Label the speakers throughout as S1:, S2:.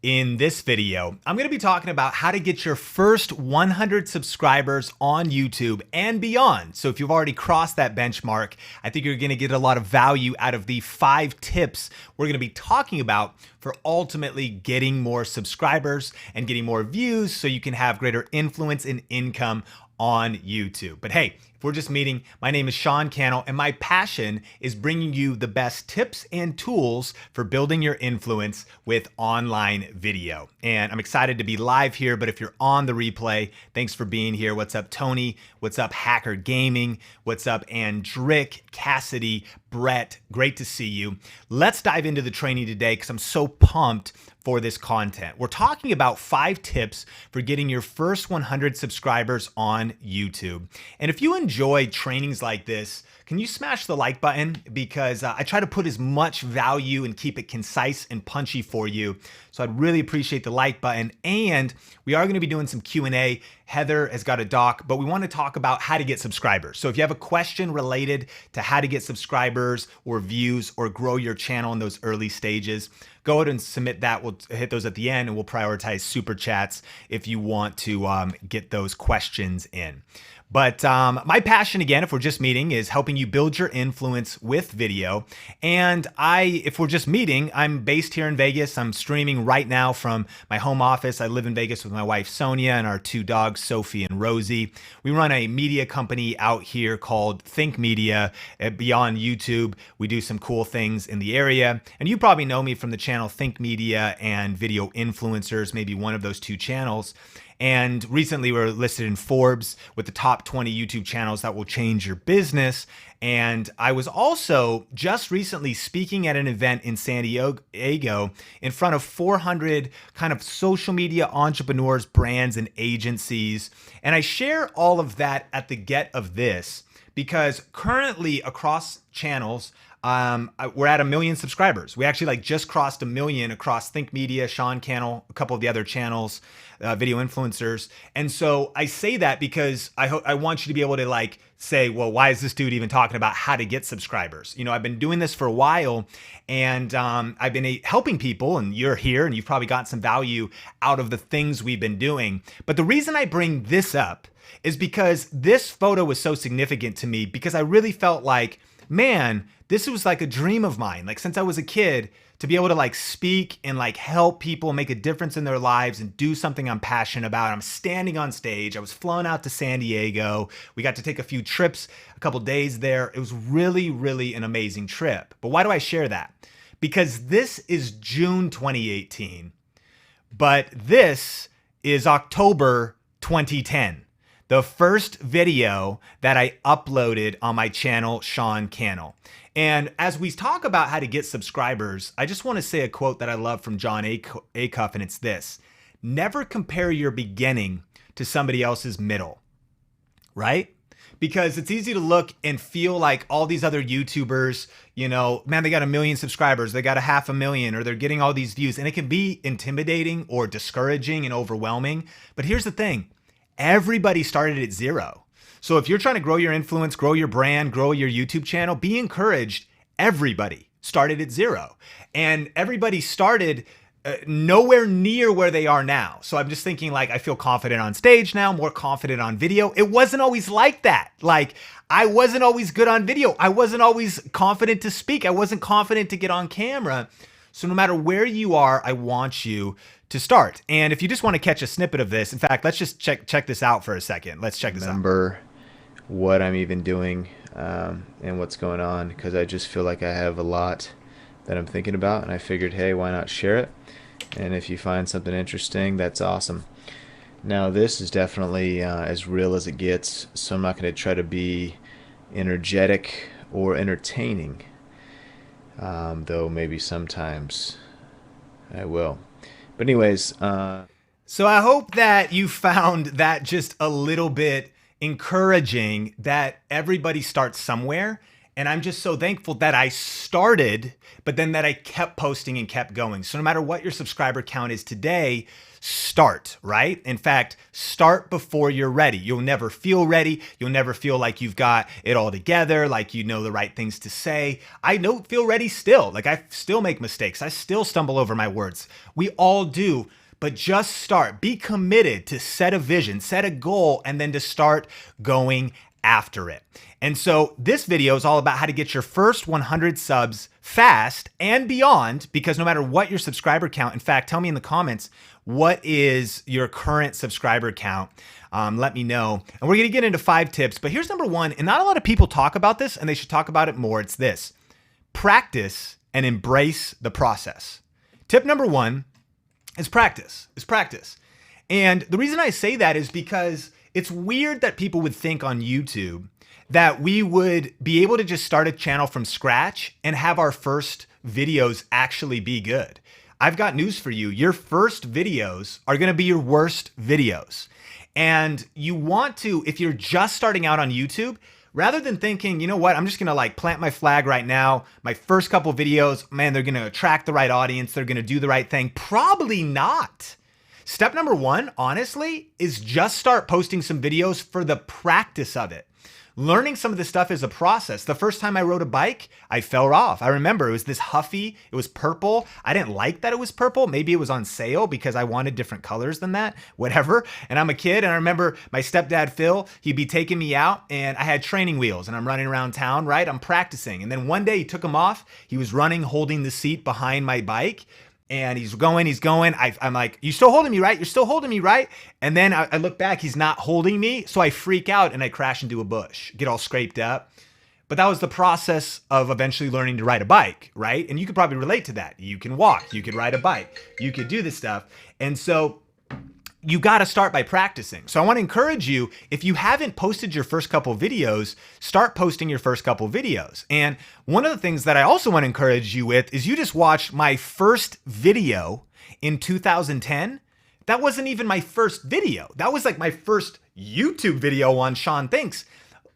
S1: In this video, I'm going to be talking about how to get your first 100 subscribers on YouTube and beyond. So if you've already crossed that benchmark, I think you're going to get a lot of value out of the 5 tips we're going to be talking about for ultimately getting more subscribers and getting more views so you can have greater influence and income on YouTube. But hey, if we're just meeting, my name is Sean Cannell, and my passion is bringing you the best tips and tools for building your influence with online video. And I'm excited to be live here, but if you're on the replay, thanks for being here. What's up, Tony? What's up, Hacker Gaming? What's up, Andrick, Cassidy, Brett? Great to see you. Let's dive into the training today because I'm so pumped for this content. We're talking about 5 tips for getting your first 100 subscribers on YouTube. And if you enjoy trainings like this, can you smash the like button? Because I try to put as much value and keep it concise and punchy for you. So I'd really appreciate the like button. And we are going to be doing some Q&A. Heather has got a doc, but we want to talk about how to get subscribers. So if you have a question related to how to get subscribers or views or grow your channel in those early stages, go ahead and submit that. We'll hit those at the end, and we'll prioritize super chats if you want to get those questions in. But my passion, again, if we're just meeting, is helping you build your influence with video. And if we're just meeting, I'm based here in Vegas. I'm streaming right now from my home office. I live in Vegas with my wife, Sonia, and our 2 dogs, Sophie and Rosie. We run a media company out here called Think Media. Beyond YouTube, we do some cool things in the area. And you probably know me from the channel Think Media and Video Influencers, maybe one of those 2 channels. And recently we were listed in Forbes with the top 20 YouTube channels that will change your business. And I was also just recently speaking at an event in San Diego in front of 400 kind of social media entrepreneurs, brands, and agencies. And I share all of that at the get of this because currently across channels, we're at 1 million subscribers. We actually just crossed 1 million across Think Media, Sean Cannell, a couple of the other channels, video influencers. And so I say that because I want you to be able to say, well, why is this dude even talking about how to get subscribers? You know, I've been doing this for a while, and I've been helping people, and you're here and you've probably got some value out of the things we've been doing. But the reason I bring this up is because this photo was so significant to me, because I really felt like, man, this was like a dream of mine. Since I was a kid, to be able to speak and help people make a difference in their lives and do something I'm passionate about. I'm standing on stage. I was flown out to San Diego. We got to take a few trips, a couple days there. It was really, really an amazing trip. But why do I share that? Because this is June 2018, but this is October 2010. The first video that I uploaded on my channel, Sean Cannell. And as we talk about how to get subscribers, I just want to say a quote that I love from John Acuff, and it's this: never compare your beginning to somebody else's middle, right? Because it's easy to look and feel like all these other YouTubers, man, they got 1 million subscribers, they got 500,000, or they're getting all these views, and it can be intimidating or discouraging and overwhelming. But here's the thing. Everybody started at 0. So if you're trying to grow your influence, grow your brand, grow your YouTube channel, be encouraged. Everybody started at 0. And everybody started nowhere near where they are now. So I'm just thinking I feel confident on stage now, more confident on video. It wasn't always like that. I wasn't always good on video. I wasn't always confident to speak. I wasn't confident to get on camera. So no matter where you are, I want you to start. And if you just want to catch a snippet of this, in fact, let's just check this out for a second. Let's check this out.
S2: Remember what I'm even doing and what's going on, because I just feel like I have a lot that I'm thinking about, and I figured, hey, why not share it? And if you find something interesting, that's awesome. Now, this is definitely as real as it gets, so I'm not going to try to be energetic or entertaining, though maybe sometimes I will. But anyways,
S1: so I hope that you found that just a little bit encouraging, that everybody starts somewhere And I'm just so thankful that I started, but then that I kept posting and kept going. So no matter what your subscriber count is today, start, right? In fact, start before you're ready. You'll never feel ready. You'll never feel like you've got it all together, like you know the right things to say. I don't feel ready still. Like I still make mistakes. I still stumble over my words. We all do. But just start. Be committed to set a vision, set a goal, and then to start going after it. And so this video is all about how to get your first 100 subs fast and beyond, because no matter what your subscriber count, in fact, tell me in the comments, what is your current subscriber count? Let me know. And we're gonna get into 5 tips, but here's number 1, and not a lot of people talk about this, and they should talk about it more. It's this: practice and embrace the process. Tip number 1 is practice, And the reason I say that is because it's weird that people would think on YouTube that we would be able to just start a channel from scratch and have our first videos actually be good. I've got news for you. Your first videos are gonna be your worst videos. And you want to, if you're just starting out on YouTube, rather than thinking, you know what, I'm just gonna like plant my flag right now, my first couple videos, man, they're gonna attract the right audience, they're gonna do the right thing. Probably not. Step number 1, honestly, is just start posting some videos for the practice of it. Learning some of this stuff is a process. The first time I rode a bike, I fell off. I remember it was this huffy, it was purple. I didn't like that it was purple. Maybe it was on sale because I wanted different colors than that, whatever. And I'm a kid, and I remember my stepdad, Phil, he'd be taking me out, and I had training wheels, and I'm running around town, right? I'm practicing. And then one day he took them off. He was running, holding the seat behind my bike. And he's going. I'm like, you still holding me, right? You're still holding me, right? And then I look back, he's not holding me. So I freak out and I crash into a bush, get all scraped up. But that was the process of eventually learning to ride a bike, right? And you could probably relate to that. You can walk, you could ride a bike, you could do this stuff. And so you got to start by practicing. So I want to encourage you, if you haven't posted your first couple videos, start posting your first couple videos. And one of the things that I also want to encourage you with is you just watched my first video in 2010. That wasn't even my first video. That was like my first YouTube video on Sean Thinks.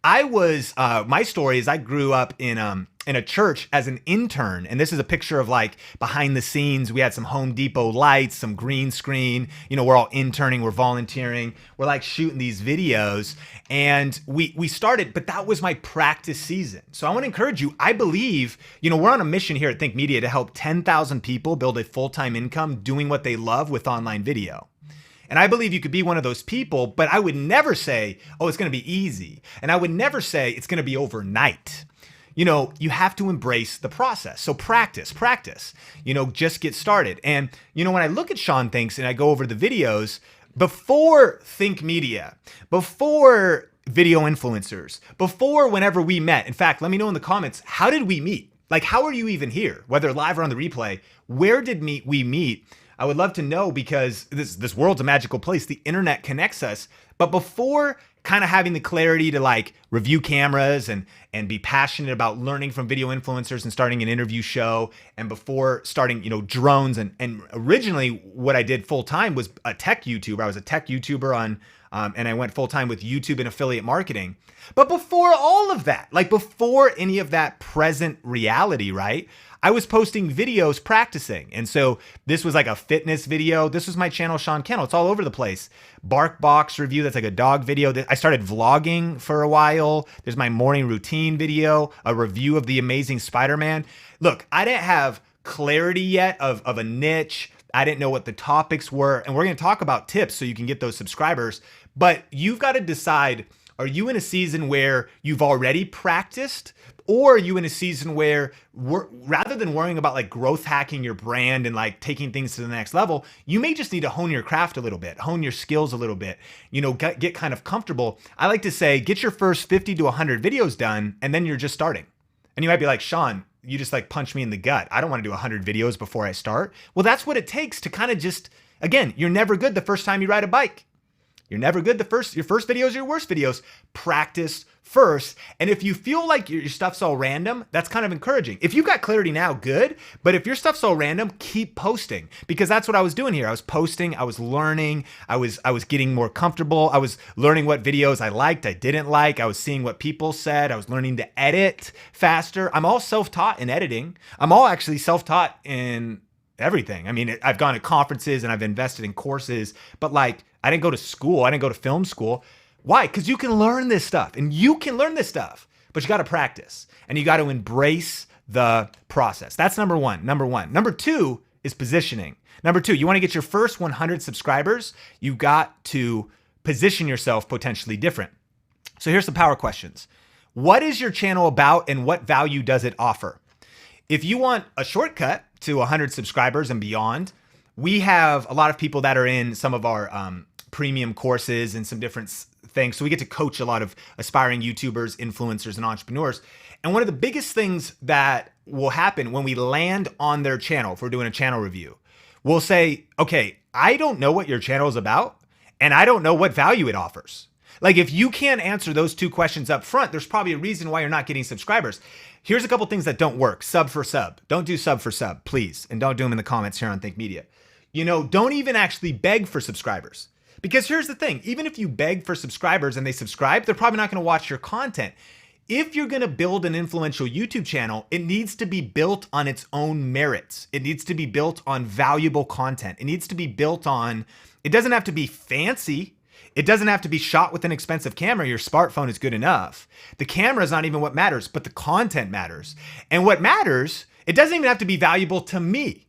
S1: My story is I grew up in a church as an intern. And this is a picture of like behind the scenes. We had some Home Depot lights, some green screen, we're all interning, we're volunteering, we're like shooting these videos. And we started, but that was my practice season. So I want to encourage you. I believe, we're on a mission here at Think Media to help 10,000 people build a full-time income doing what they love with online video. And I believe you could be one of those people, but I would never say, oh, it's going to be easy. And I would never say it's going to be overnight. You have to embrace the process. So practice, just get started. And, when I look at Sean Thinks and I go over the videos, before Think Media, before video influencers, before whenever we met, in fact, let me know in the comments, how did we meet? Like, how are you even here? Whether live or on the replay, where did we meet? I would love to know, because this world's a magical place. The internet connects us. But before kind of having the clarity to like review cameras and be passionate about learning from video influencers and starting an interview show, and before starting, drones, and originally what I did full time was a tech YouTuber. I was a tech YouTuber and I went full time with YouTube and affiliate marketing. But before all of that, like before any of that present reality, right? I was posting videos practicing. And so this was like a fitness video. This was my channel, Sean Kennel. It's all over the place. Bark Box review. That's like a dog video. I started vlogging for a while. There's my morning routine video, a review of The Amazing Spider-Man. Look, I didn't have clarity yet of a niche. I didn't know what the topics were. And we're going to talk about tips so you can get those subscribers. But you've got to decide, are you in a season where you've already practiced? Or are you in a season where rather than worrying about like growth hacking your brand and like taking things to the next level, you may just need to hone your craft a little bit, hone your skills a little bit, get kind of comfortable. I like to say, get your first 50 to 100 videos done, and then you're just starting. And you might be like, Sean, you just like punch me in the gut. I don't want to do 100 videos before I start. Well, that's what it takes to kind of just, again, you're never good the first time you ride a bike. You're never good your first videos are your worst videos. Practice first. And if you feel like your stuff's all random, that's kind of encouraging. If you've got clarity now, good. But if your stuff's all random, keep posting, because that's what I was doing here. I was posting, I was learning, I was getting more comfortable. I was learning what videos I liked, I didn't like. I was seeing what people said. I was learning to edit faster. I'm all self-taught in editing. I'm all actually self-taught in everything. I mean, I've gone to conferences and I've invested in courses, but like, I didn't go to school. I didn't go to film school. Why? Because you can learn this stuff, and you can learn this stuff, but you got to practice and you got to embrace the process. That's number one. Number two is positioning. Number two, you want to get your first 100 subscribers, you got to position yourself potentially different. So here's some power questions. What is your channel about and what value does it offer? If you want a shortcut to 100 subscribers and beyond, we have a lot of people that are in some of our premium courses and some different things. So we get to coach a lot of aspiring YouTubers, influencers, and entrepreneurs. And one of the biggest things that will happen when we land on their channel, if we're doing a channel review, we'll say, okay, I don't know what your channel is about, and I don't know what value it offers. Like, if you can't answer those two questions up front, there's probably a reason why you're not getting subscribers. Here's a couple things that don't work. Sub for sub. Don't do sub for sub, please. And don't do them in the comments here on Think Media. Don't even actually beg for subscribers. Because here's the thing, even if you beg for subscribers and they subscribe, they're probably not going to watch your content. If you're going to build an influential YouTube channel, it needs to be built on its own merits. It needs to be built on valuable content. It needs to be built on, it doesn't have to be fancy. It doesn't have to be shot with an expensive camera. Your smartphone is good enough. The camera is not even what matters, but the content matters. And what matters, it doesn't even have to be valuable to me.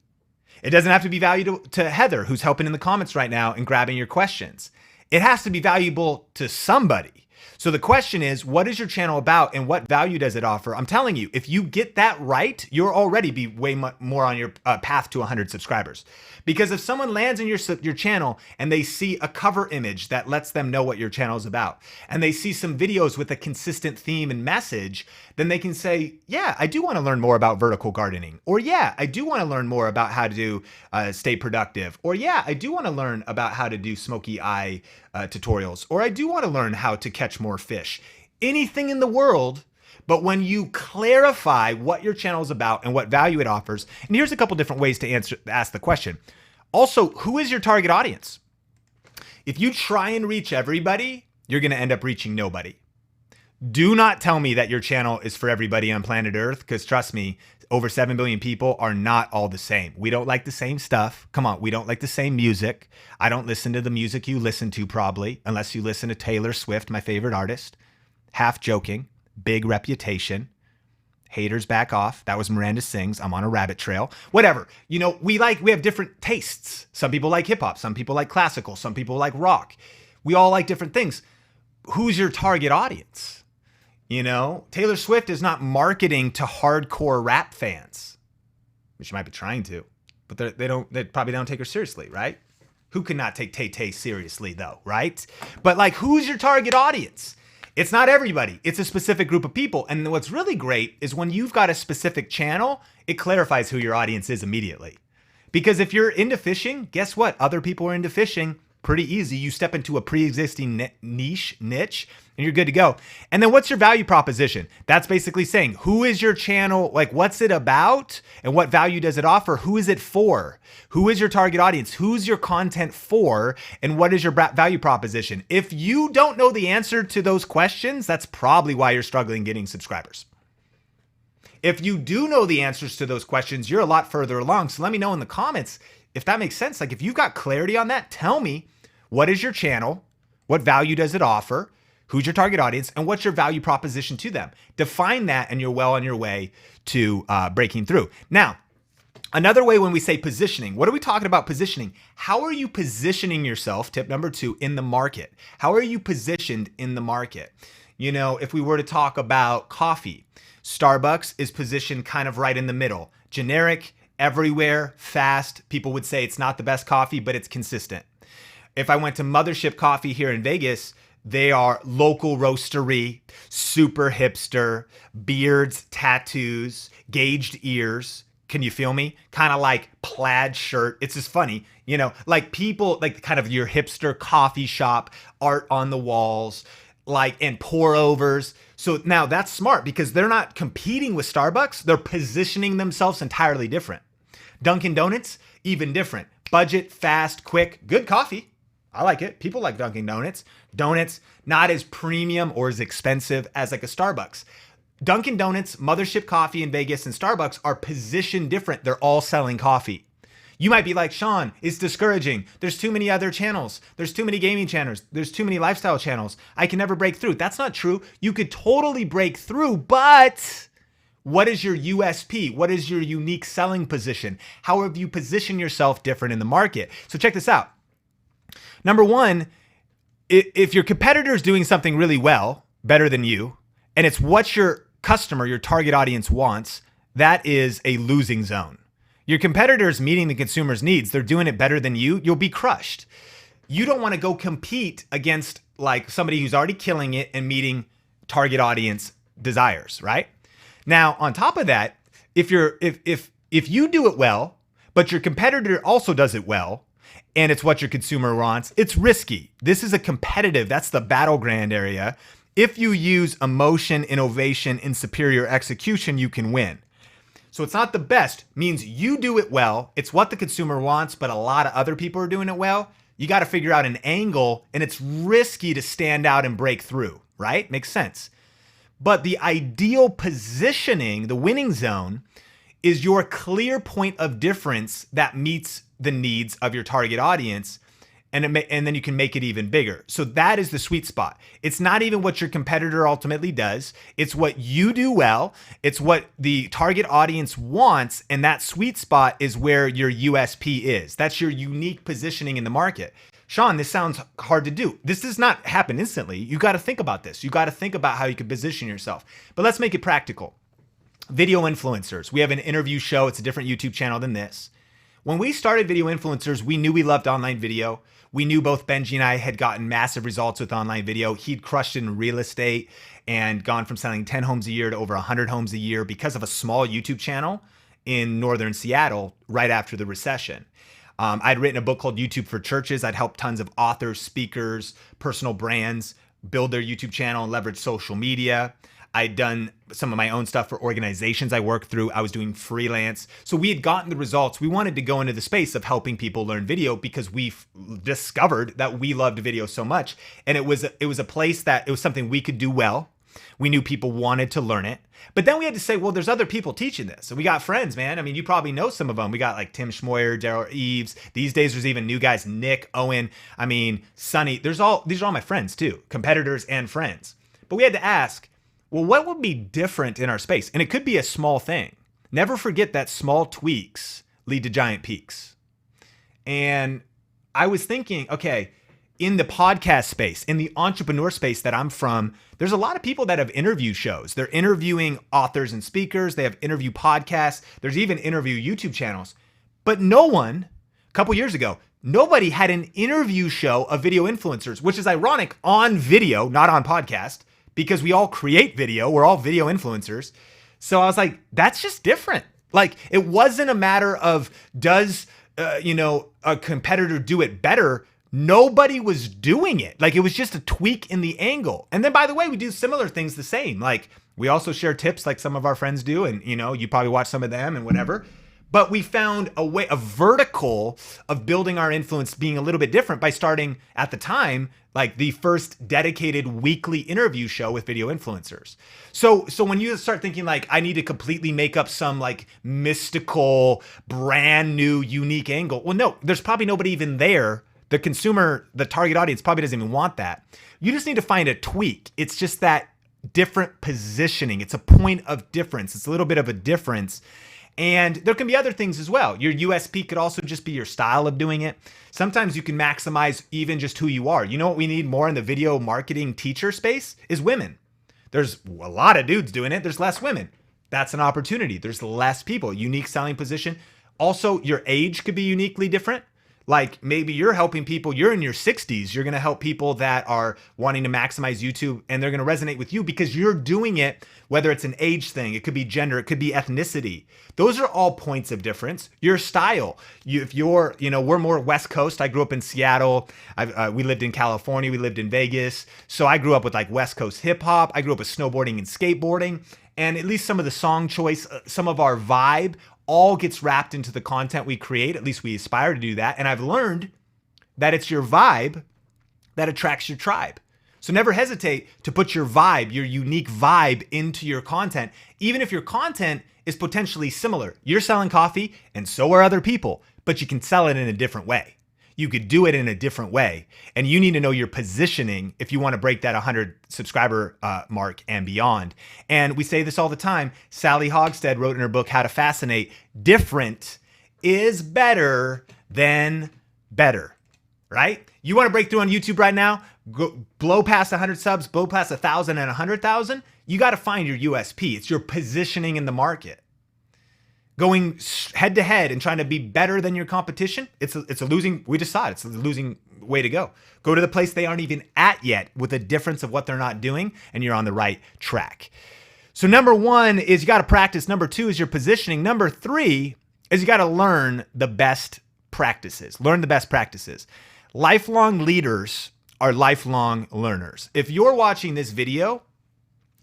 S1: It doesn't have to be valuable to Heather, who's helping in the comments right now and grabbing your questions. It has to be valuable to somebody. So the question is, what is your channel about and what value does it offer? I'm telling you, if you get that right, you'll already be way more on your path to 100 subscribers. Because if someone lands in your channel and they see a cover image that lets them know what your channel is about, and they see some videos with a consistent theme and message, then they can say, yeah, I do want to learn more about vertical gardening. Or yeah, I do want to learn more about how to stay productive. Or yeah, I do want to learn about how to do smoky eye tutorials. Or I do want to learn how to catch more fish. Anything in the world. But when you clarify what your channel is about and what value it offers, and here's a couple different ways to ask the question. Also, who is your target audience? If you try and reach everybody, you're going to end up reaching nobody. Do not tell me that your channel is for everybody on planet Earth, because trust me, over 7 billion people are not all the same. We don't like the same stuff. Come on, we don't like the same music. I don't listen to the music you listen to probably, unless you listen to Taylor Swift, my favorite artist. Half joking, big reputation. Haters back off. That was Miranda Sings. I'm on a rabbit trail. Whatever. We have different tastes. Some people like hip hop. Some people like classical. Some people like rock. We all like different things. Who's your target audience? Taylor Swift is not marketing to hardcore rap fans, which she might be trying to, but they probably don't take her seriously, right? Who could not take Tay-Tay seriously though, right? But who's your target audience? It's not everybody. It's a specific group of people. And what's really great is when you've got a specific channel, it clarifies who your audience is immediately. Because if you're into fishing, guess what? Other people are into fishing. Pretty easy. You step into a pre-existing niche, and you're good to go. And then what's your value proposition? That's basically saying, who is your channel? What's it about? And what value does it offer? Who is it for? Who is your target audience? Who's your content for? And what is your value proposition? If you don't know the answer to those questions, that's probably why you're struggling getting subscribers. If you do know the answers to those questions, you're a lot further along. So let me know in the comments if that makes sense. If you've got clarity on that, tell me, what is your channel? What value does it offer? Who's your target audience? And what's your value proposition to them? Define that and you're well on your way to breaking through. Now, another way when we say positioning, what are we talking about positioning? How are you positioning yourself, tip number 2, in the market? How are you positioned in the market? If we were to talk about coffee, Starbucks is positioned kind of right in the middle. Generic, everywhere, fast. People would say it's not the best coffee, but it's consistent. If I went to Mothership Coffee here in Vegas, they are local roastery, super hipster, beards, tattoos, gauged ears, Can you feel me? Kind of like plaid shirt. It's just funny, like people, like kind of your hipster coffee shop art on the walls, like, and pour overs. So now that's smart because they're not competing with Starbucks. They're positioning themselves entirely different. Dunkin' Donuts, even different. Budget, fast, quick, good coffee. I like it. People like Dunkin' Donuts. Donuts, not as premium or as expensive as like a Starbucks. Dunkin' Donuts, Mothership Coffee in Vegas, and Starbucks are positioned different. They're all selling coffee. You might be like, Sean, it's discouraging. There's too many other channels. There's too many gaming channels. There's too many lifestyle channels. I can never break through. That's not true. You could totally break through, but what is your USP? What is your unique selling position? How have you positioned yourself different in the market? So check this out. Number one, if your competitor is doing something really well, better than you, and it's what your customer, your target audience wants, that is a losing zone. Your competitor's meeting the consumer's needs. They're doing it better than you. You'll be crushed. You don't want to go compete against like somebody who's already killing it and meeting target audience desires, right? Now, on top of that, if you do it well, but your competitor also does it well, and it's what your consumer wants, it's risky. This is a competitive, that's the battleground area. If you use emotion, innovation, and superior execution, you can win. So it's not the best, means you do it well. It's what the consumer wants, but a lot of other people are doing it well. You got to figure out an angle, and it's risky to stand out and break through, right? Makes sense. But the ideal positioning, the winning zone, is your clear point of difference that meets the needs of your target audience. And then you can make it even bigger. So that is the sweet spot. It's not even what your competitor ultimately does. It's what you do well. It's what the target audience wants. And that sweet spot is where your USP is. That's your unique positioning in the market. Sean, this sounds hard to do. This does not happen instantly. You got to think about this. You got to think about how you can position yourself. But let's make it practical. Video influencers. We have an interview show. It's a different YouTube channel than this. When we started Video Influencers, we knew we loved online video. We knew both Benji and I had gotten massive results with online video. He'd crushed it in real estate and gone from selling 10 homes a year to over 100 homes a year because of a small YouTube channel in northern Seattle right after the recession. I'd written a book called YouTube for Churches. I'd helped tons of authors, speakers, personal brands build their YouTube channel and leverage social media. I'd done some of my own stuff for organizations I worked through. I was doing freelance. So we had gotten the results. We wanted to go into the space of helping people learn video because we discovered that we loved video so much. And it was a place that it was something we could do well. We knew people wanted to learn it. But then we had to say, well, there's other people teaching this. And we got friends, man. I mean, you probably know some of them. We got like Tim Schmoyer, Daryl Eves. These days, there's even new guys, Nick, Owen, Sonny. These are all my friends too, competitors and friends. But we had to ask, well, what would be different in our space? And it could be a small thing. Never forget that small tweaks lead to giant peaks. And I was thinking, okay, in the podcast space, in the entrepreneur space that I'm from, there's a lot of people that have interview shows. They're interviewing authors and speakers. They have interview podcasts. There's even interview YouTube channels. But no one, a couple years ago, nobody had an interview show of video influencers, which is ironic, on video, not on podcast, because we all create video. We're all video influencers. So I was like, that's just different. Like, it wasn't a matter of does, a competitor do it better? Nobody was doing it. Like, it was just a tweak in the angle. And then, by the way, we do similar things the same. Like, we also share tips like some of our friends do. And, you probably watch some of them and whatever. But we found a vertical of building our influence being a little bit different by starting at the time, like the first dedicated weekly interview show with video influencers. So when you start thinking like, I need to completely make up some like mystical, brand new, unique angle. Well, no, there's probably nobody even there. The consumer, the target audience probably doesn't even want that. You just need to find a tweak. It's just that different positioning. It's a point of difference. It's a little bit of a difference. And there can be other things as well. Your USP could also just be your style of doing it. Sometimes you can maximize even just who you are. You know what we need more in the video marketing teacher space is women. There's a lot of dudes doing it. There's less women. That's an opportunity. There's less people. Unique selling position. Also, your age could be uniquely different. Like maybe you're helping people, you're in your 60s, you're gonna help people that are wanting to maximize YouTube, and they're gonna resonate with you because you're doing it, whether it's an age thing, it could be gender, it could be ethnicity. Those are all points of difference. Your style, if you're, we're more West Coast. I grew up in Seattle. We lived in California, we lived in Vegas. So I grew up with like West Coast hip hop. I grew up with snowboarding and skateboarding. And at least some of the song choice, some of our vibe, all gets wrapped into the content we create. At least we aspire to do that. And I've learned that it's your vibe that attracts your tribe. So never hesitate to put your vibe, your unique vibe into your content, even if your content is potentially similar. You're selling coffee and so are other people, but you can sell it in a different way. You could do it in a different way. And you need to know your positioning if you want to break that 100 subscriber mark and beyond. And we say this all the time. Sally Hogstead wrote in her book, How to Fascinate, different is better than better, right? You want to break through on YouTube right now? Go blow past 100 subs, blow past 1,000 and 100,000. You got to find your USP. It's your positioning in the market. Going head to head and trying to be better than your competition, it's a losing, we just saw it, it's a losing way to go. Go to the place they aren't even at yet with a difference of what they're not doing, and you're on the right track. So number one is you got to practice. Number two is your positioning. Number three is you got to learn the best practices. Learn the best practices. Lifelong leaders are lifelong learners. If you're watching this video,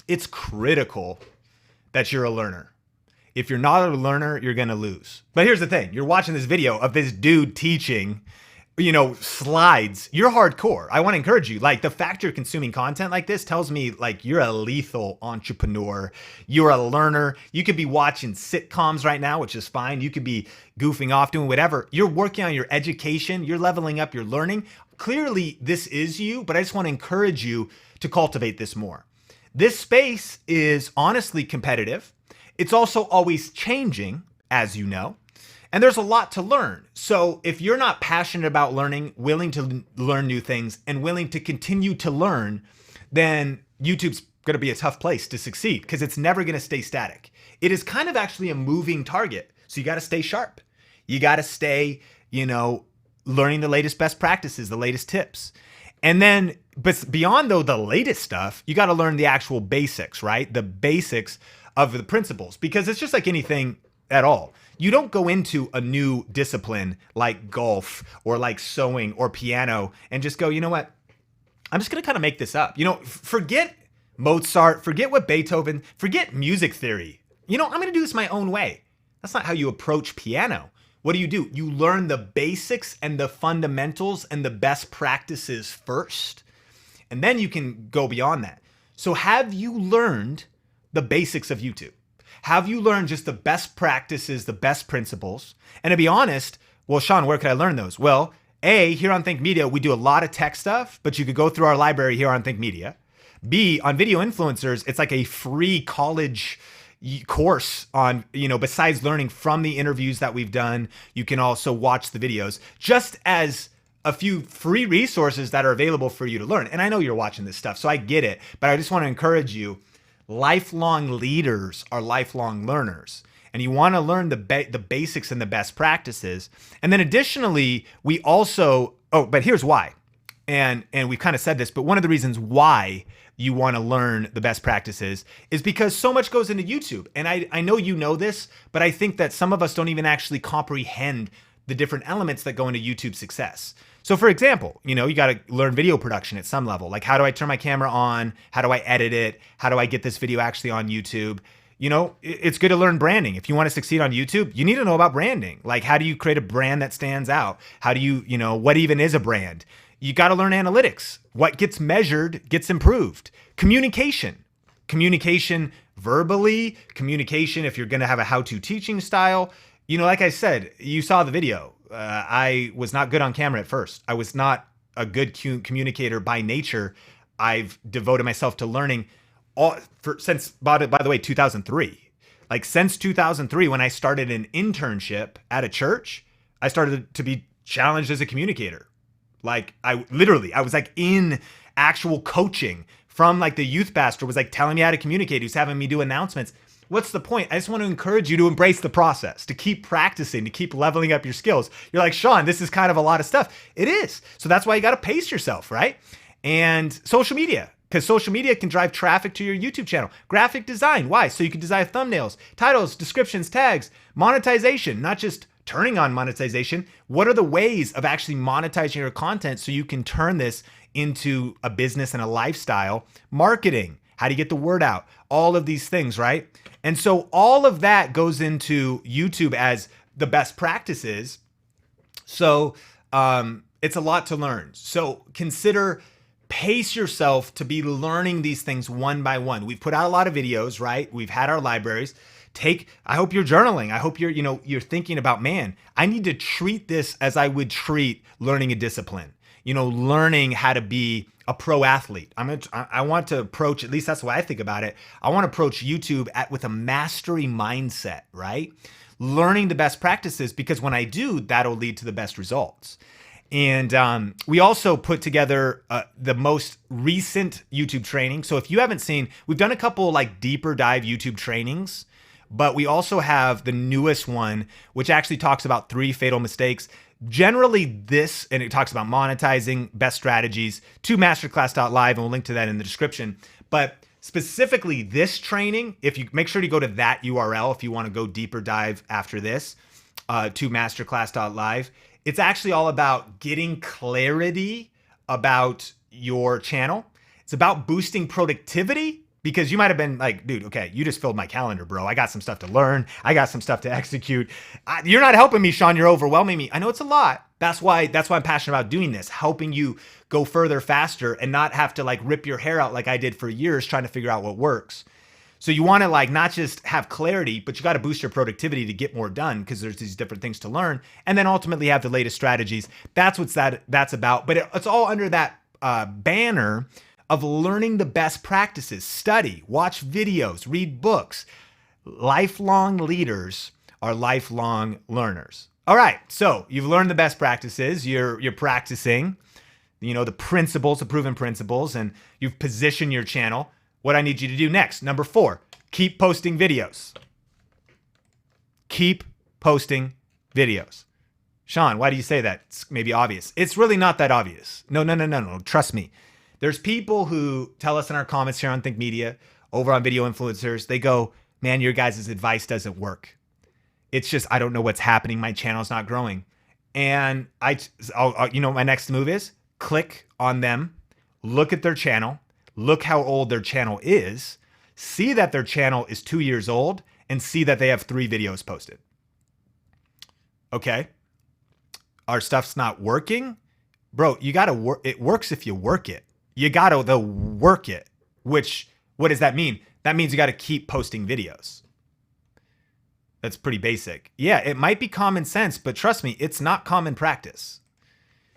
S1: it's critical that you're a learner. If you're not a learner, you're going to lose. But here's the thing. You're watching this video of this dude teaching, slides. You're hardcore. I want to encourage you. Like the fact you're consuming content like this tells me like you're a lethal entrepreneur. You're a learner. You could be watching sitcoms right now, which is fine. You could be goofing off, doing whatever. You're working on your education. You're leveling up your learning. Clearly, this is you, but I just want to encourage you to cultivate this more. This space is honestly competitive. It's also always changing, as you know, and there's a lot to learn. So if you're not passionate about learning, willing to learn new things, and willing to continue to learn, then YouTube's going to be a tough place to succeed because it's never going to stay static. It is kind of actually a moving target. So you got to stay sharp. You got to stay, learning the latest best practices, the latest tips. And then, but beyond though the latest stuff, you got to learn the actual basics, right? The basics of the principles, because it's just like anything at all. You don't go into a new discipline like golf or like sewing or piano and just go, you know what? I'm just going to kind of make this up. Forget Mozart, forget what Beethoven, forget music theory. I'm going to do this my own way. That's not how you approach piano. What do? You learn the basics and the fundamentals and the best practices first, and then you can go beyond that. So have you learned the basics of YouTube? Have you learned just the best practices, the best principles? And to be honest, well, Sean, where could I learn those? Well, here on Think Media, we do a lot of tech stuff, but you could go through our library here on Think Media. B, on Video Influencers, it's like a free college course on, besides learning from the interviews that we've done, you can also watch the videos just as a few free resources that are available for you to learn. And I know you're watching this stuff, so I get it, but I just want to encourage you. Lifelong leaders are lifelong learners, and you want to learn the basics and the best practices. And then additionally, we also, but here's why. And we've kind of said this, but one of the reasons why you want to learn the best practices is because so much goes into YouTube. And I know you know this, but I think that some of us don't even actually comprehend the different elements that go into YouTube success. So for example, you got to learn video production at some level. Like, how do I turn my camera on? How do I edit it? How do I get this video actually on YouTube? It's good to learn branding. If you want to succeed on YouTube, you need to know about branding. Like, how do you create a brand that stands out? How do you, what even is a brand? You got to learn analytics. What gets measured gets improved. Communication verbally, communication if you're going to have a how-to teaching style. Like I said, you saw the video. I was not good on camera at first. I was not a good communicator by nature. I've devoted myself to learning since, by the way, 2003. Like since 2003, when I started an internship at a church, I started to be challenged as a communicator. Like I was like in actual coaching from like the youth pastor was like telling me how to communicate. He was having me do announcements. What's the point? I just want to encourage you to embrace the process, to keep practicing, to keep leveling up your skills. You're like, Sean, this is kind of a lot of stuff. It is. So that's why you got to pace yourself, right? And social media, because social media can drive traffic to your YouTube channel. Graphic design, why? So you can design thumbnails, titles, descriptions, tags, monetization, not just turning on monetization. What are the ways of actually monetizing your content so you can turn this into a business and a lifestyle? Marketing, how do you get the word out? All of these things, right? And so all of that goes into YouTube as the best practices. So it's a lot to learn. So consider, pace yourself to be learning these things one by one. We've put out a lot of videos, right? We've had our libraries. I hope you're journaling. I hope you're thinking about, man, I need to treat this as I would treat learning a discipline, learning how to be a pro athlete. I want to approach, at least that's the way I think about it. I want to approach YouTube with a mastery mindset, right? Learning the best practices, because when I do, that'll lead to the best results. And we also put together the most recent YouTube training. So if you haven't seen, we've done a couple like deeper dive YouTube trainings, but we also have the newest one, which actually talks about 3 fatal mistakes. Generally this, and it talks about monetizing, best strategies, to masterclass.live, and we'll link to that in the description. But specifically this training, if you make sure to go to that URL, if you want to go deeper dive after this, to masterclass.live, it's actually all about getting clarity about your channel. It's about boosting productivity, because you might have been like, dude, okay, you just filled my calendar, bro. I got some stuff to learn. I got some stuff to execute. You're not helping me, Sean. You're overwhelming me. I know it's a lot. That's why I'm passionate about doing this, helping you go further faster and not have to like rip your hair out like I did for years trying to figure out what works. So you want to like not just have clarity, but you got to boost your productivity to get more done, because there's these different things to learn, and then ultimately have the latest strategies. That's what that's about. But it's all under that banner of learning the best practices. Study, watch videos, read books. Lifelong leaders are lifelong learners. All right, so you've learned the best practices. You're practicing, the principles, the proven principles, and you've positioned your channel. What I need you to do next, number 4, keep posting videos. Keep posting videos. Sean, why do you say that? It's maybe obvious. It's really not that obvious. No. Trust me. There's people who tell us in our comments here on Think Media, over on Video Influencers, they go, man, your guys' advice doesn't work. It's just, I don't know what's happening. My channel's not growing. And my next move is click on them, look at their channel, look how old their channel is, see that their channel is 2 years old, and see that they have 3 videos posted. Okay. Our stuff's not working. Bro, you gotta work. It works if you work it. You gotta work it, what does that mean? That means you gotta keep posting videos. That's pretty basic. Yeah, it might be common sense, but trust me, it's not common practice.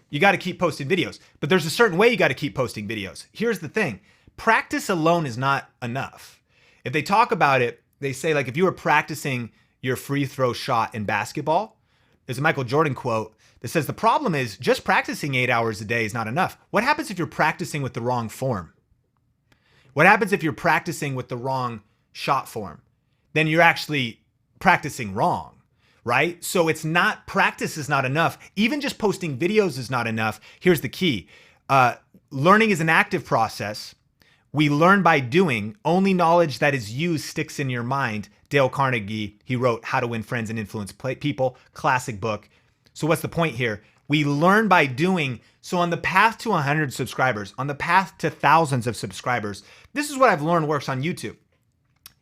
S1: You gotta keep posting videos, but there's a certain way you gotta keep posting videos. Here's the thing, practice alone is not enough. If they talk about it, they say like if you were practicing your free throw shot in basketball, there's a Michael Jordan quote that says the problem is just practicing 8 hours a day is not enough. What happens if you're practicing with the wrong form? What happens if you're practicing with the wrong shot form? Then you're actually practicing wrong, right? So practice is not enough. Even just posting videos is not enough. Here's the key. Learning is an active process. We learn by doing. Only knowledge that is used sticks in your mind. Dale Carnegie, he wrote How to Win Friends and Influence People, classic book. So what's the point here? We learn by doing. So on the path to 100 subscribers, on the path to thousands of subscribers, this is what I've learned works on YouTube.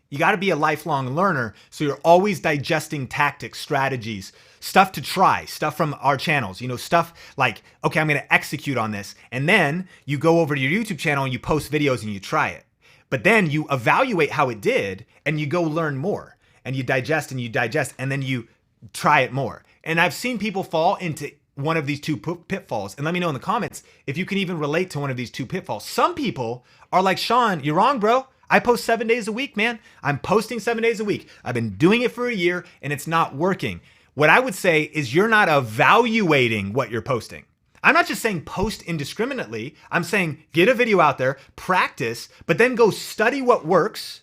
S1: You got to be a lifelong learner, so you're always digesting tactics, strategies, stuff to try, stuff from our channels, stuff like, okay, I'm going to execute on this. And then you go over to your YouTube channel and you post videos and you try it. But then you evaluate how it did and you go learn more, and you digest and then you try it more. And I've seen people fall into one of these 2 pitfalls. And let me know in the comments if you can even relate to one of these 2 pitfalls. Some people are like, Sean, you're wrong, bro. I post 7 days a week, man. I'm posting 7 days a week. I've been doing it for a year and it's not working. What I would say is you're not evaluating what you're posting. I'm not just saying post indiscriminately. I'm saying get a video out there, practice, but then go study what works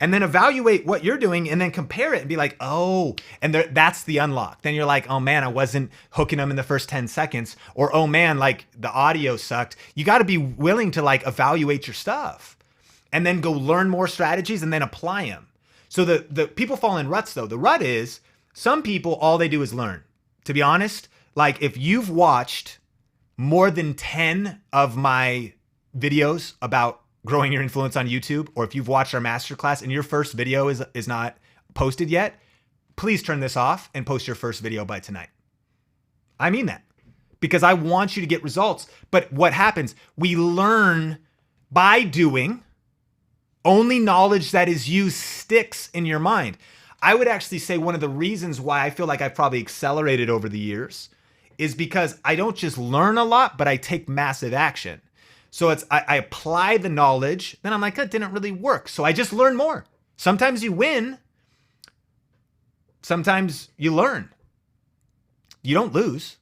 S1: and then evaluate what you're doing and then compare it and be like, oh, and that's the unlock. Then you're like, oh man, I wasn't hooking them in the first 10 seconds, or oh man, like the audio sucked. You got to be willing to like evaluate your stuff and then go learn more strategies and then apply them. So the people fall in ruts though. The rut is some people, all they do is learn. To be honest, like if you've watched more than 10 of my videos about growing your influence on YouTube, or if you've watched our masterclass and your first video is not posted yet, please turn this off and post your first video by tonight. I mean that, because I want you to get results. But what happens? We learn by doing. Only knowledge that is used sticks in your mind. I would actually say one of the reasons why I feel like I've probably accelerated over the years is because I don't just learn a lot, but I take massive action. So I apply the knowledge, then I'm like, that didn't really work. So I just learn more. Sometimes you win. Sometimes you learn. You don't lose.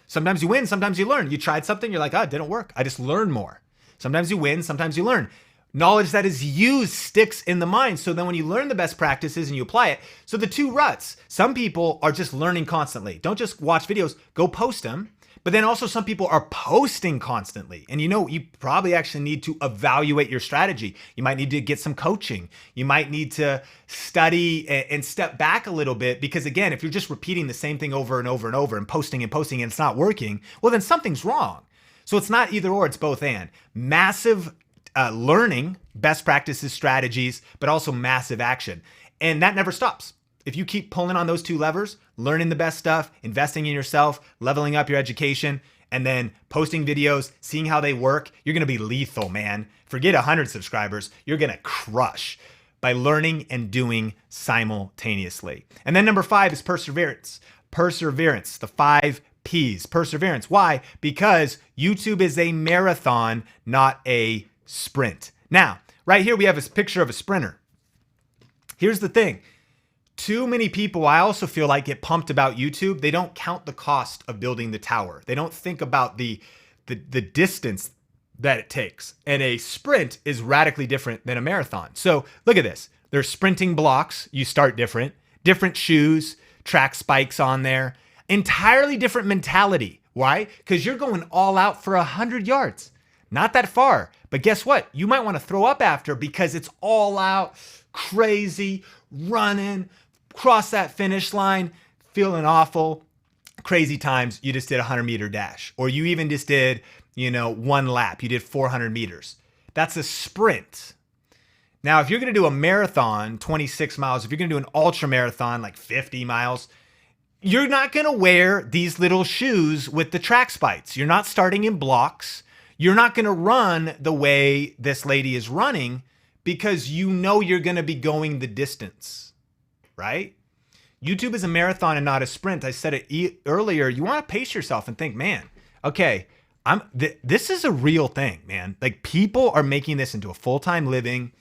S1: Sometimes you win, sometimes you learn. You tried something, you're like, oh, it didn't work. I just learned more. Sometimes you win, sometimes you learn. Knowledge that is used sticks in the mind. So then when you learn the best practices and you apply it, so the two ruts, some people are just learning constantly. Don't just watch videos, go post them. But then also some people are posting constantly. And you probably actually need to evaluate your strategy. You might need to get some coaching. You might need to study and step back a little bit, because again, if you're just repeating the same thing over and over and over and posting and it's not working, well, then something's wrong. So it's not either or, it's both and. Massive learning, best practices, strategies, but also massive action. And that never stops. If you keep pulling on those two levers, learning the best stuff, investing in yourself, leveling up your education, and then posting videos, seeing how they work, you're going to be lethal, man. Forget 100 subscribers. You're going to crush by learning and doing simultaneously. And then number 5 is perseverance. Perseverance, the 5 P's. Perseverance. Why? Because YouTube is a marathon, not a sprint. Now, right here we have a picture of a sprinter. Here's the thing. Too many people, I also feel like, get pumped about YouTube. They don't count the cost of building the tower. They don't think about the distance that it takes. And a sprint is radically different than a marathon. So look at this. There's sprinting blocks. You start different shoes, track spikes on there. Entirely different mentality. Why? Because you're going all out for 100 yards. Not that far. But guess what? You might want to throw up after, because it's all out, crazy, running, cross that finish line, feeling awful, crazy times. You just did a 100-meter dash, or you even just did, 1 lap. You did 400 meters. That's a sprint. Now, if you're going to do a marathon, 26 miles, if you're going to do an ultra marathon, like 50 miles, you're not going to wear these little shoes with the track spikes. You're not starting in blocks. You're not going to run the way this lady is running, because you're going to be going the distance, right? YouTube is a marathon and not a sprint. I said it earlier. You want to pace yourself and think, man, okay, this is a real thing, man. Like, people are making this into a full-time living.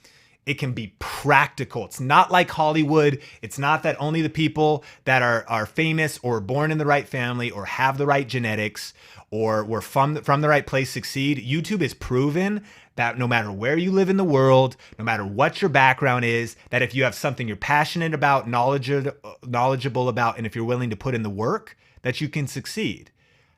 S1: It can be practical. It's not like Hollywood. It's not that only the people that are famous or born in the right family or have the right genetics or were from the right place succeed. YouTube is proven that no matter where you live in the world, no matter what your background is, that if you have something you're passionate about, knowledgeable about, and if you're willing to put in the work, that you can succeed.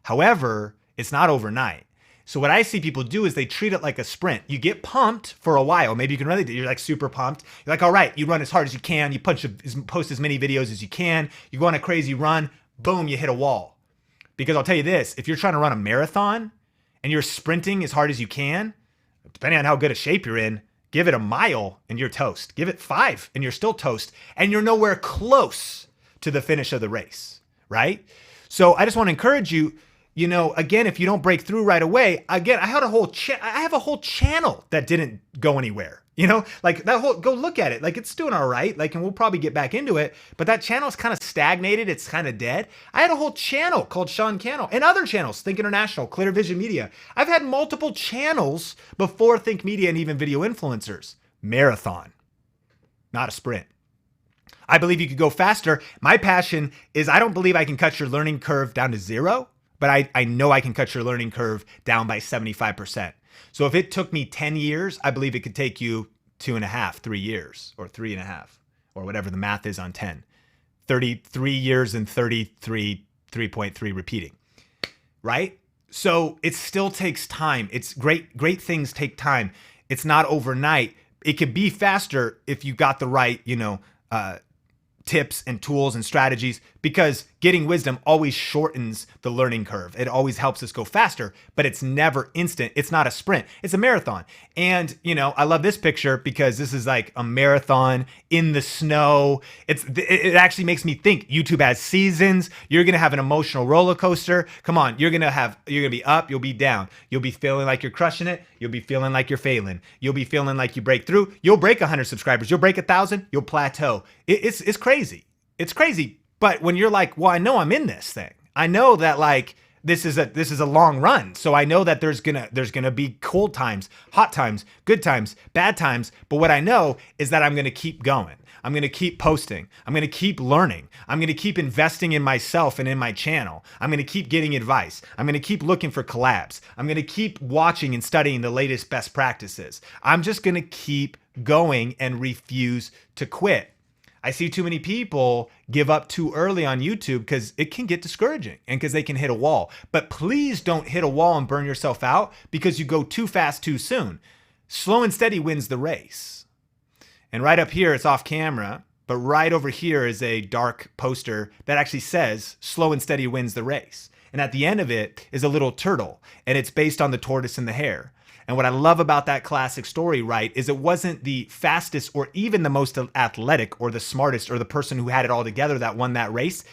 S1: However, it's not overnight. So what I see people do is they treat it like a sprint. You get pumped for a while. Maybe you can really do. You're like super pumped. You're like, all right, you run as hard as you can. You post as many videos as you can. You go on a crazy run. Boom, you hit a wall. Because I'll tell you this, if you're trying to run a marathon and you're sprinting as hard as you can, depending on how good a shape you're in, give it a mile and you're toast. Give it 5 and you're still toast. And you're nowhere close to the finish of the race, right? So I just want to encourage you, again, if you don't break through right away, again, I have a whole channel that didn't go anywhere. Like go look at it. Like, it's doing all right. Like, and we'll probably get back into it, but that channel is kind of stagnated. It's kind of dead. I had a whole channel called Sean Cannell, and other channels, Think International, Clear Vision Media. I've had multiple channels before Think Media and even Video Influencers. Marathon, not a sprint. I believe you could go faster. My passion is, I don't believe I can cut your learning curve down to 0, but I know I can cut your learning curve down by 75%. So if it took me 10 years, I believe it could take you 2.5, 3 years, or 3.5, or whatever the math is on 10. 33 years and 3.3 repeating, right? So it still takes time. It's great things take time. It's not overnight. It could be faster if you got the right, tips and tools and strategies, because getting wisdom always shortens the learning curve. It always helps us go faster, but it's never instant. It's not a sprint. It's a marathon. And, I love this picture because this is like a marathon in the snow. It actually makes me think YouTube has seasons. You're going to have an emotional roller coaster. Come on. You're going to be up. You'll be down. You'll be feeling like you're crushing it. You'll be feeling like you're failing. You'll be feeling like you break through. You'll break 100 subscribers. You'll break 1,000. You'll plateau. It's crazy. It's crazy. But when you're like, well, I know I'm in this thing. I know that like this is a long run. So I know that there's gonna be cold times, hot times, good times, bad times. But what I know is that I'm gonna keep going. I'm gonna keep posting. I'm gonna keep learning. I'm gonna keep investing in myself and in my channel. I'm gonna keep getting advice. I'm gonna keep looking for collabs. I'm gonna keep watching and studying the latest best practices. I'm just gonna keep going and refuse to quit. I see too many people give up too early on YouTube because it can get discouraging and because they can hit a wall. But please don't hit a wall and burn yourself out because you go too fast too soon. Slow and steady wins the race. And right up here, it's off camera, but right over here is a dark poster that actually says slow and steady wins the race. And at the end of it is a little turtle, and it's based on the tortoise and the hare. And what I love about that classic story, right, is it wasn't the fastest or even the most athletic or the smartest or the person who had it all together that won that race.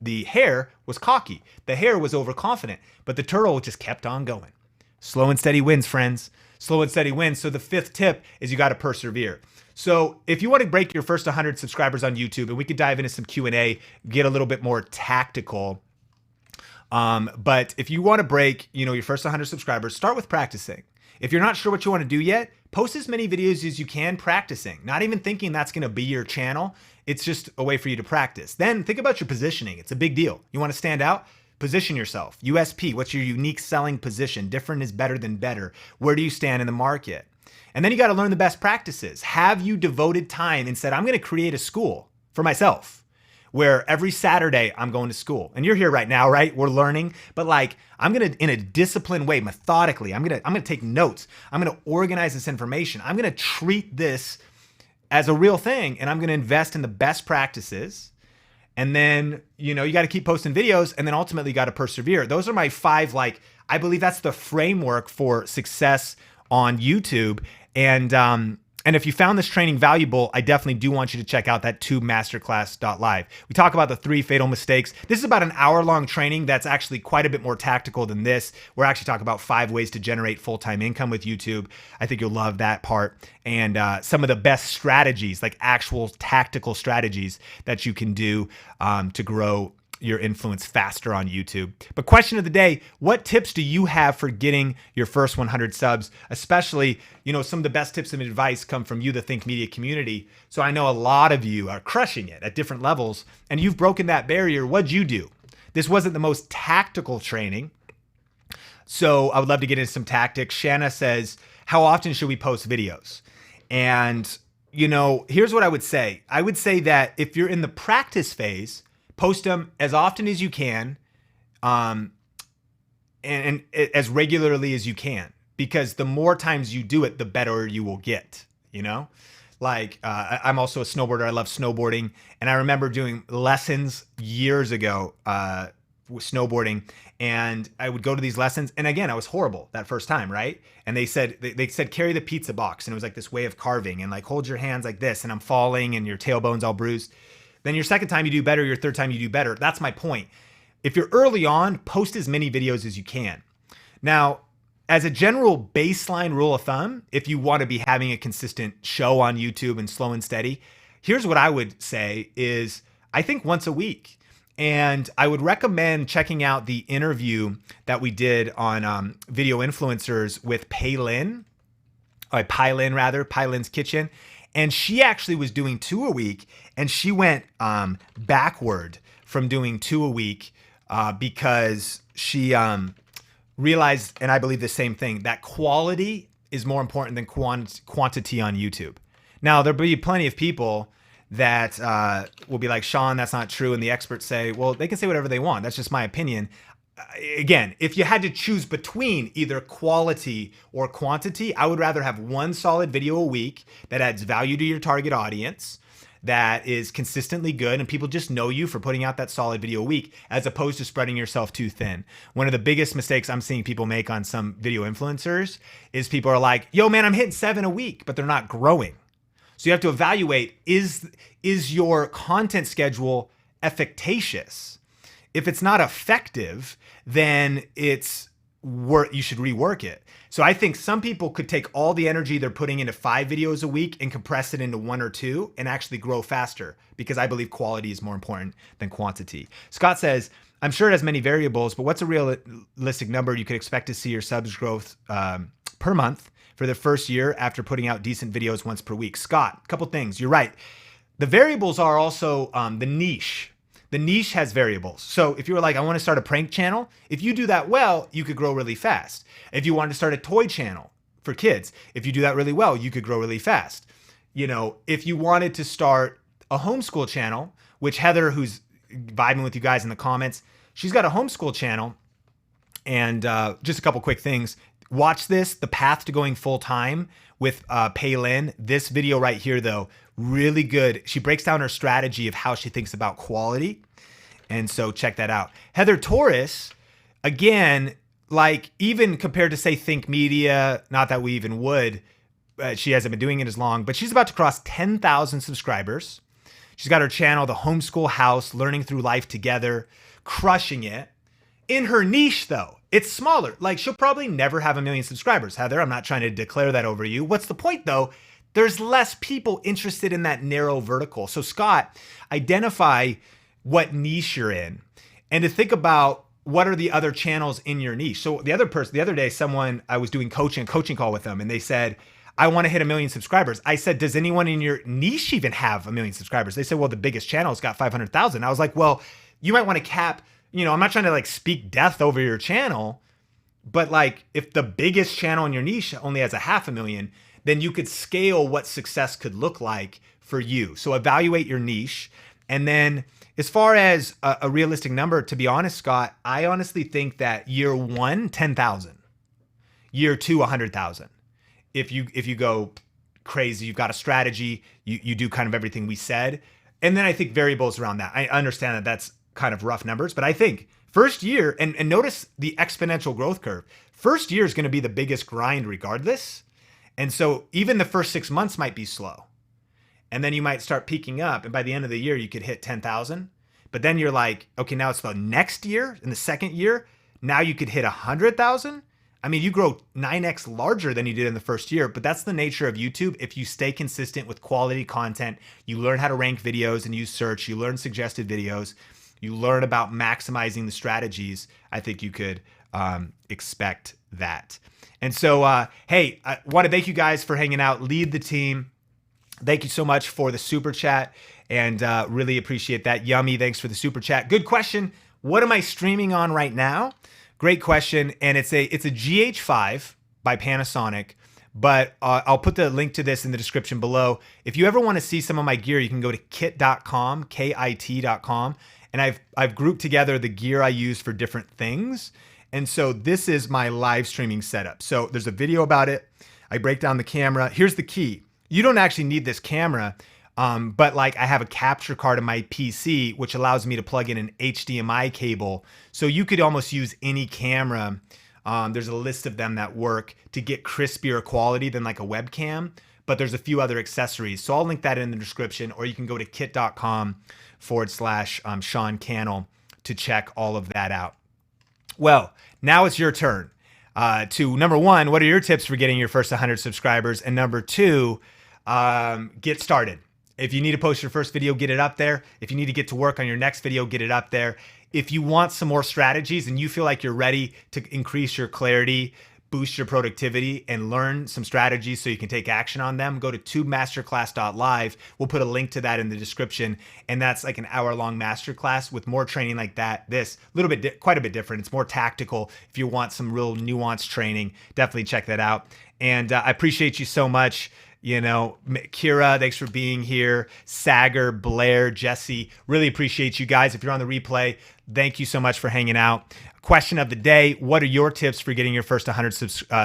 S1: The hare was cocky. The hare was overconfident, but the turtle just kept on going. Slow and steady wins, friends. Slow and steady wins. So the fifth tip is you got to persevere. So if you want to break your first 100 subscribers on YouTube, and we could dive into some Q&A, get a little bit more tactical. But if you want to break, your first 100 subscribers, start with practicing. If you're not sure what you want to do yet, post as many videos as you can practicing, not even thinking that's going to be your channel. It's just a way for you to practice. Then think about your positioning. It's a big deal. You want to stand out? Position yourself. USP, what's your unique selling position? Different is better than better. Where do you stand in the market? And then you got to learn the best practices. Have you devoted time and said, I'm going to create a school for myself where every Saturday I'm going to school? And you're here right now, right? We're learning, but like, I'm going to, in a disciplined way, methodically, I'm going to take notes. I'm going to organize this information. I'm going to treat this as a real thing, and I'm going to invest in the best practices. And then, you got to keep posting videos, and then ultimately you got to persevere. Those are my 5, I believe that's the framework for success on YouTube. And if you found this training valuable, I definitely do want you to check out that tubemasterclass.live. We talk about the 3 fatal mistakes. This is about an hour-long training that's actually quite a bit more tactical than this. We're actually talking about 5 ways to generate full-time income with YouTube. I think you'll love that part. And some of the best strategies, like actual tactical strategies that you can do to grow your influence faster on YouTube. But question of the day, what tips do you have for getting your first 100 subs? Especially, some of the best tips and advice come from you, the Think Media community. So I know a lot of you are crushing it at different levels, and you've broken that barrier. What'd you do? This wasn't the most tactical training, so I would love to get into some tactics. Shanna says, how often should we post videos? And, here's what I would say. I would say that if you're in the practice phase, post them as often as you can, and as regularly as you can, because the more times you do it, the better you will get, I'm also a snowboarder. I love snowboarding. And I remember doing lessons years ago with snowboarding, and I would go to these lessons. And again, I was horrible that first time, right? And they said carry the pizza box. And it was like this way of carving, and hold your hands like this, and I'm falling and your tailbone's all bruised. Then your second time you do better, your third time you do better. That's my point. If you're early on, post as many videos as you can. Now, as a general baseline rule of thumb, if you want to be having a consistent show on YouTube and slow and steady, here's what I would say is, I think once a week. And I would recommend checking out the interview that we did on video influencers with Paylin's Kitchen. And she actually was doing 2 a week, and she went backward from doing 2 a week because she realized, and I believe the same thing, that quality is more important than quantity on YouTube. Now, there'll be plenty of people that will be like, Sean, that's not true. And the experts say, well, they can say whatever they want. That's just my opinion. Again, if you had to choose between either quality or quantity, I would rather have one solid video a week that adds value to your target audience, that is consistently good, and people just know you for putting out that solid video a week, as opposed to spreading yourself too thin. One of the biggest mistakes I'm seeing people make on some video influencers is people are like, yo man, I'm hitting 7 a week, but they're not growing. So you have to evaluate, is your content schedule efficacious? If it's not effective, then you should rework it. So I think some people could take all the energy they're putting into 5 videos a week and compress it into 1 or 2 and actually grow faster, because I believe quality is more important than quantity. Scott says, I'm sure it has many variables, but what's a realistic number you could expect to see your subs growth per month for the first year after putting out decent videos once per week? Scott, a couple things. You're right. The variables are also the niche. The niche has variables. So if you were like, I want to start a prank channel, if you do that well, you could grow really fast. If you wanted to start a toy channel for kids, if you do that really well, you could grow really fast. You know, if you wanted to start a homeschool channel, which Heather, who's vibing with you guys in the comments, she's got a homeschool channel. And just a couple quick things. Watch this, The Path to Going Full Time with Paylin. This video right here, though, really good. She breaks down her strategy of how she thinks about quality. And so check that out. Heather Torres, again, like even compared to say Think Media, not that we even would, she hasn't been doing it as long, but she's about to cross 10,000 subscribers. She's got her channel, The Homeschool House, Learning Through Life Together, crushing it. In her niche, though, it's smaller. Like, she'll probably never have 1 million subscribers. Heather, I'm not trying to declare that over you. What's the point, though? There's less people interested in that narrow vertical. So Scott, identify what niche you're in and to think about what are the other channels in your niche. So the other day, I was doing coaching call with them, and they said, I want to hit 1 million subscribers. I said, does anyone in your niche even have 1 million subscribers? They said, well, the biggest channel's got 500,000. I was like, well, you might want to cap, I'm not trying to like speak death over your channel, but like if the biggest channel in your niche only has 500,000, then you could scale what success could look like for you. So evaluate your niche. And then as far as a realistic number, to be honest, Scott, I honestly think that year 1, 10,000, year 2, 100,000. If you go crazy, you've got a strategy, you do kind of everything we said. And then I think variables around that. I understand that that's kind of rough numbers, but I think first year, and notice the exponential growth curve, first year is going to be the biggest grind regardless. And so even the first 6 months might be slow. And then you might start peaking up. And by the end of the year, you could hit 10,000. But then you're like, okay, now it's the next year, in the second year, now you could hit 100,000. I mean, you grow 9x larger than you did in the first year, but that's the nature of YouTube. If you stay consistent with quality content, you learn how to rank videos and use search, you learn suggested videos, you learn about maximizing the strategies, I think you could expect that. And so, hey, I want to thank you guys for hanging out. Lead the team. Thank you so much for the super chat, and really appreciate that. Yummy, thanks for the super chat. Good question. What am I streaming on right now? Great question. And it's a GH5 by Panasonic, but I'll put the link to this in the description below. If you ever want to see some of my gear, you can go to kit.com, KIT.com. And I've grouped together the gear I use for different things. And so this is my live streaming setup. So there's a video about it. I break down the camera. Here's the key. You don't actually need this camera, but like I have a capture card in my PC, which allows me to plug in an HDMI cable. So you could almost use any camera. There's a list of them that work to get crispier quality than like a webcam, but there's a few other accessories. So I'll link that in the description, or you can go to kit.com/Sean Cannell to check all of that out. Well, now it's your turn to, number one, what are your tips for getting your first 100 subscribers? And number two, get started. If you need to post your first video, get it up there. If you need to get to work on your next video, get it up there. If you want some more strategies and you feel like you're ready to increase your clarity, boost your productivity, and learn some strategies so you can take action on them, go to tubemasterclass.live. We'll put a link to that in the description. And that's like an hour-long masterclass with more training like that. This quite a bit different. It's more tactical. If you want some real nuanced training, definitely check that out. And I appreciate you so much. Kira, thanks for being here. Sagar, Blair, Jesse, really appreciate you guys. If you're on the replay, thank you so much for hanging out. Question of the day, what are your tips for getting your first 100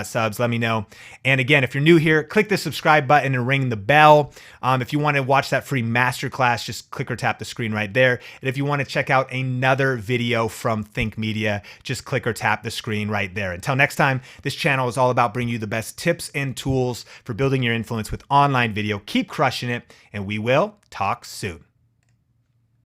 S1: subs? Let me know. And again, if you're new here, click the subscribe button and ring the bell. If you want to watch that free masterclass, just click or tap the screen right there. And if you want to check out another video from Think Media, just click or tap the screen right there. Until next time, this channel is all about bringing you the best tips and tools for building your influence with online video. Keep crushing it, and we will talk soon.